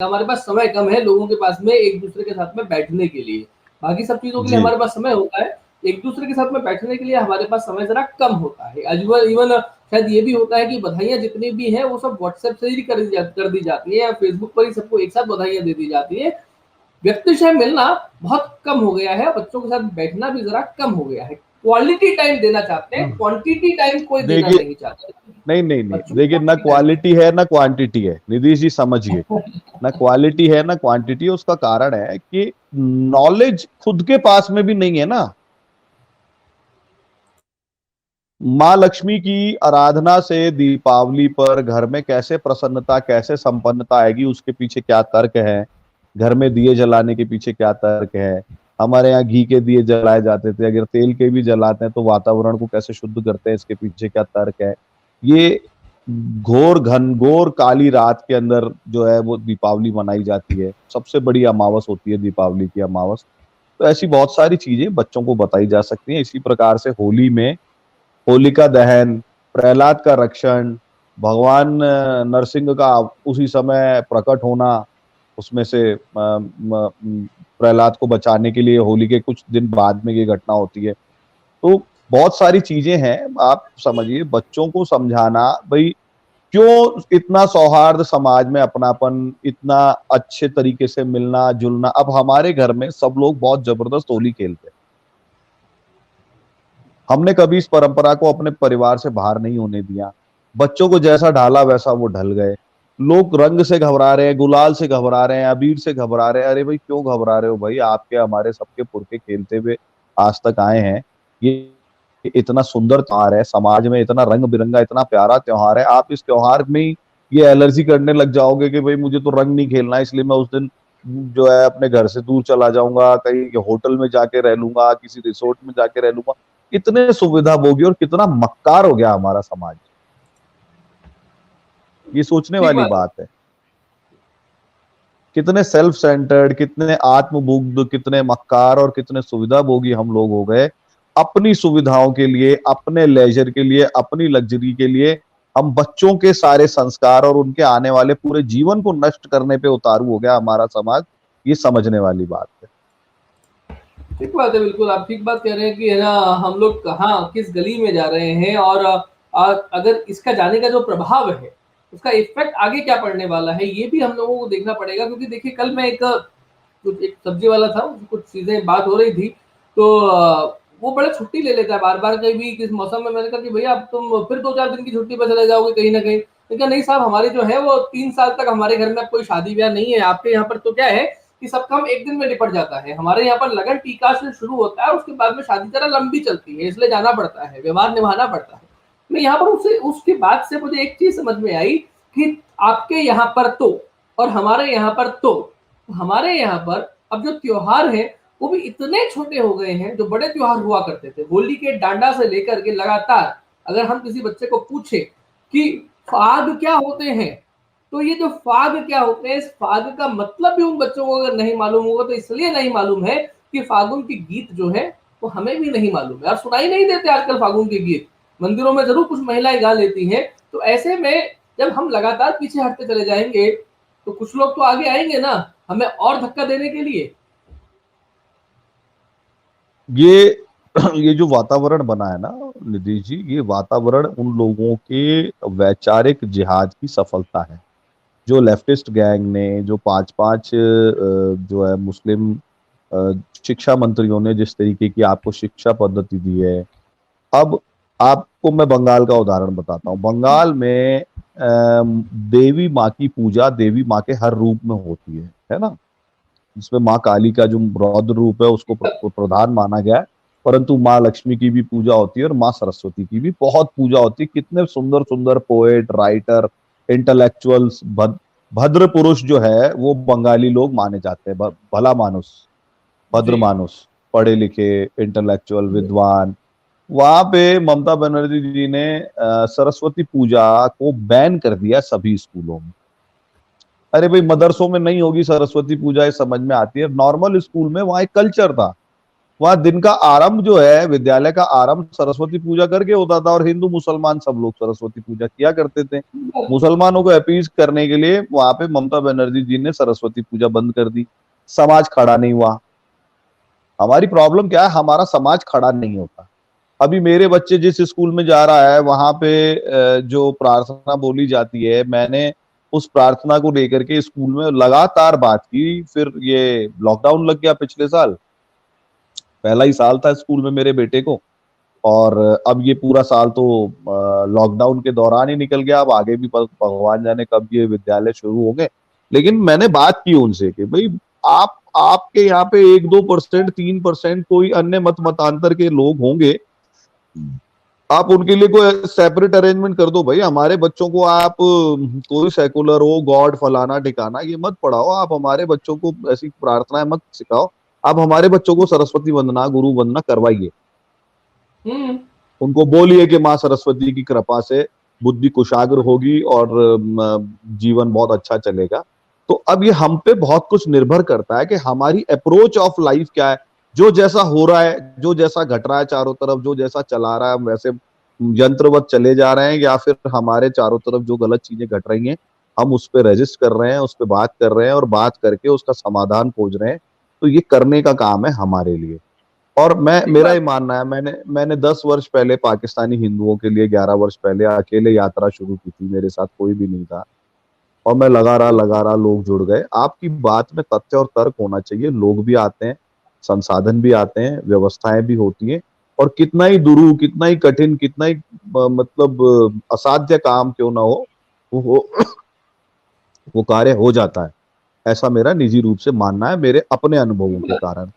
हमारे पास समय कम है लोगों के पास में एक दूसरे के साथ में बैठने के लिए, बाकी सब चीज़ों के लिए जी हमारे पास समय होता है, एक दूसरे के साथ में बैठने के लिए हमारे पास समय ज़रा कम होता है। इवन इवन शायद ये भी होता है कि बधाइयाँ जितनी भी हैं वो सब व्हाट्सएप से ही कर दी जाती है या फेसबुक पर ही सबको एक साथ बधाइयाँ दे दी जाती है। व्यक्ति से मिलना बहुत कम हो गया है, बच्चों के साथ बैठना भी ज़रा कम हो गया है। क्वालिटी टाइम देना चाहते हैं, क्वांटिटी टाइम कोई देना देखिए, नहीं चाहता। नहीं नहीं नहीं, बच्चों देखिए, को ना क्वालिटी टाइम क्वालिटी है ना क्वांटिटी है, निधीश जी समझिए। ना क्वालिटी है ना क्वांटिटी है, उसका कारण है कि नॉलेज खुद के पास में भी नहीं है ना। माँ लक्ष्मी की आराधना से दीपावली पर घर में कैसे प्रसन्नता, कैसे संपन्नता आएगी, उसके पीछे क्या तर्क है। घर में दिए जलाने के पीछे क्या तर्क है। हमारे यहाँ घी के दिए जलाए जाते थे, अगर तेल के भी जलाते हैं तो वातावरण को कैसे शुद्ध करते हैं, इसके पीछे क्या तर्क है। ये घोर घनघोर काली रात के अंदर जो है वो दीपावली मनाई जाती है, सबसे बड़ी अमावस होती है दीपावली की अमावस। तो ऐसी बहुत सारी चीजें बच्चों को बताई जा सकती हैं। इसी प्रकार से होली में होलिका दहन, प्रहलाद का रक्षण, भगवान नरसिंह का उसी समय प्रकट होना, उसमें से प्रहलाद को बचाने के लिए होली के कुछ दिन बाद में ये घटना होती है। तो बहुत सारी चीजें हैं। आप समझिए, बच्चों को समझाना भाई क्यों इतना सौहार्द समाज में, अपनापन, इतना अच्छे तरीके से मिलना जुलना। अब हमारे घर में सब लोग बहुत जबरदस्त होली खेलते हैं। हमने कभी इस परंपरा को अपने परिवार से बाहर नहीं होने दिया। बच्चों को जैसा ढाला वैसा वो ढल गए। लोग रंग से घबरा रहे हैं, गुलाल से घबरा रहे हैं, अबीर से घबरा रहे हैं। अरे भाई क्यों घबरा रहे हो भाई, आपके हमारे सबके पुरखे खेलते हुए आज तक आए हैं। ये इतना सुंदर त्योहार है, समाज में इतना रंग बिरंगा इतना प्यारा त्योहार है, आप इस त्योहार में ही ये एलर्जी करने लग जाओगे कि भाई मुझे तो रंग नहीं खेलना, इसलिए मैं उस दिन जो है अपने घर से दूर चला जाऊंगा, कहीं होटल में जाके रह लूंगा, किसी रिसोर्ट में जाके रह लूंगा। कितने सुविधा भोगी और कितना मक्कार हो गया हमारा समाज। ये सोचने ठीक वाली बात है। बात है। कितने सेल्फ सेंटर्ड, कितने आत्मबुद्ध, कितने मक्कार और कितने सुविधा भोगी हम लोग हो गए। अपनी सुविधाओं के लिए, अपने लेजर के लिए, अपनी लग्जरी के लिए हम बच्चों के सारे संस्कार और उनके आने वाले पूरे जीवन को नष्ट करने पे उतारू हो गया हमारा समाज। ये समझने वाली बात है। ठीक बात है, बिल्कुल आप ठीक बात कह रहे हैं कि है ना, हम लोग कहाँ किस गली में जा रहे हैं और अगर इसका जाने का जो प्रभाव है, उसका इफ़ेक्ट आगे क्या पड़ने वाला है, ये भी हम लोगों को देखना पड़ेगा। क्योंकि देखिए कल मैं एक सब्जी वाला था, उससे कुछ चीज़ें बात हो रही थी, तो वो बड़ा छुट्टी ले लेता है बार-बार, कहीं भी किस मौसम में। मैंने कहा कि भैया अब तुम फिर 2-4 दिन की छुट्टी पे चले जाओगे कहीं न कहीं। तो कहा नहीं साहब, हमारी जो है वो 3 साल तक हमारे घर में अब कोई शादी-ब्याह नहीं है। आपके यहाँ पर तो क्या है कि सब काम एक दिन में निपट जाता है। हमारे यहाँ पर लगन टीका से शुरू होता है, उसके बाद में शादी ज़रा लंबी चलती है, इसलिए जाना पड़ता है, व्यवहार निभाना पड़ता है। मैं यहाँ पर उससे उसके बाद से मुझे एक चीज़ समझ में आई कि आपके यहाँ पर तो और हमारे यहाँ पर तो, हमारे यहाँ पर अब जो त्योहार हैं, वो भी इतने छोटे हो गए हैं। जो बड़े त्योहार हुआ करते थे, होली के डांडा से लेकर के लगातार, अगर हम किसी बच्चे को पूछें कि फाग क्या होते हैं, तो ये जो फाग क्या होते हैं, इस फाग का मतलब भी उन बच्चों को अगर नहीं मालूम होगा तो इसलिए नहीं मालूम है कि फागुन के गीत जो है वो हमें भी नहीं मालूम है और सुनाई नहीं देते आजकल फागुन के गीत। मंदिरों में जरूर कुछ महिलाएं गा लेती हैं। तो ऐसे में जब हम लगातार पीछे हटते चले जाएंगे तो कुछ लोग तो आगे आएंगे ना, हमें और धक्का देने के लिए। ये ये जो वातावरण बना है ना निधि जी, ये वातावरण उन लोगों के वैचारिक जिहाद की सफलता है। जो लेफ्टिस्ट गैंग ने, जो पांच पांच जो है मुस्लिम अ, शिक्षा मंत्रियों ने जिस तरीके की आपको शिक्षा पद्धति दी है। अब आपको मैं बंगाल का उदाहरण बताता हूँ। बंगाल में देवी माँ की पूजा देवी माँ के हर रूप में होती है ना। जिसमें माँ काली का जो रौद्र रूप है उसको प्रधान माना गया है। परंतु माँ लक्ष्मी की भी पूजा होती है और माँ सरस्वती की भी बहुत पूजा होती है। कितने सुंदर सुंदर पोएट, राइटर, इंटेलेक्चुअल्स, भद्र पुरुष जो है वो बंगाली लोग माने जाते हैं। भला मानुस, भद्र जी। मानुस, पढ़े लिखे, इंटेलेक्चुअल, विद्वान। वहां पे ममता बनर्जी जी ने सरस्वती पूजा को बैन कर दिया सभी स्कूलों में। अरे भाई, मदरसों में नहीं होगी सरस्वती पूजा, ये समझ में आती है। नॉर्मल स्कूल में वहां एक कल्चर था वहां दिन का आरंभ जो है, विद्यालय का आरंभ सरस्वती पूजा करके होता था, और हिंदू मुसलमान सब लोग सरस्वती पूजा किया करते थे। मुसलमानों को अपीज करने के लिए वहां पे ममता बनर्जी जी ने सरस्वती पूजा बंद कर दी, समाज खड़ा नहीं हुआ। हमारी प्रॉब्लम क्या है, हमारा समाज खड़ा नहीं होता। अभी मेरे बच्चे जिस स्कूल में जा रहा है वहां पे जो प्रार्थना बोली जाती है, मैंने उस प्रार्थना को लेकर के स्कूल में लगातार बात की। फिर ये लॉकडाउन लग गया पिछले साल, पहला ही साल था स्कूल में मेरे बेटे को, और अब ये पूरा साल तो लॉकडाउन के दौरान ही निकल गया। अब आगे भी भगवान जाने कब ये विद्यालय शुरू होंगे। लेकिन मैंने बात की उनसे कि भाई, आप आपके यहाँ पे 1-2%, 3% कोई अन्य मत मतांतर के लोग होंगे, आप उनके लिए कोई सेपरेट अरेंजमेंट कर दो भाई। हमारे बच्चों को आप कोई सेकुलर हो, गॉड फलाना ठिकाना ये मत पढ़ाओ। आप हमारे बच्चों को ऐसी प्रार्थनाएं मत सिखाओ। आप हमारे बच्चों को सरस्वती वंदना, गुरु वंदना करवाइए। हम्म। उनको बोलिए कि माँ सरस्वती की कृपा से बुद्धि कुशाग्र होगी और जीवन बहुत अच्छा चलेगा। तो अब ये हम पे बहुत कुछ निर्भर करता है कि हमारी अप्रोच ऑफ लाइफ क्या है। जो जैसा हो रहा है, जो जैसा घट रहा है चारों तरफ, जो जैसा चला रहा है, हम वैसे यंत्रवत चले जा रहे हैं, या फिर हमारे चारों तरफ जो गलत चीजें घट रही हैं हम उस पर रेजिस्ट कर रहे हैं, उस पर बात कर रहे हैं, और बात करके उसका समाधान खोज रहे हैं। तो ये करने का काम है हमारे लिए। और मैं, ठीक मेरा बात। ही मानना है, मैंने 10 वर्ष पहले पाकिस्तानी हिंदुओं के लिए, 11 वर्ष पहले अकेले यात्रा शुरू की थी। मेरे साथ कोई भी नहीं था, और मैं लगा रहा, लोग जुड़ गए। आपकी बात में तथ्य और तर्क होना चाहिए। लोग भी आते हैं, संसाधन भी आते हैं, व्यवस्थाएं भी होती हैं, और कितना ही दुरूह, कितना ही कठिन, कितना ही मतलब असाध्य काम क्यों ना हो, वो वो कार्य हो जाता है। ऐसा मेरा निजी रूप से मानना है, मेरे अपने अनुभवों के कारण।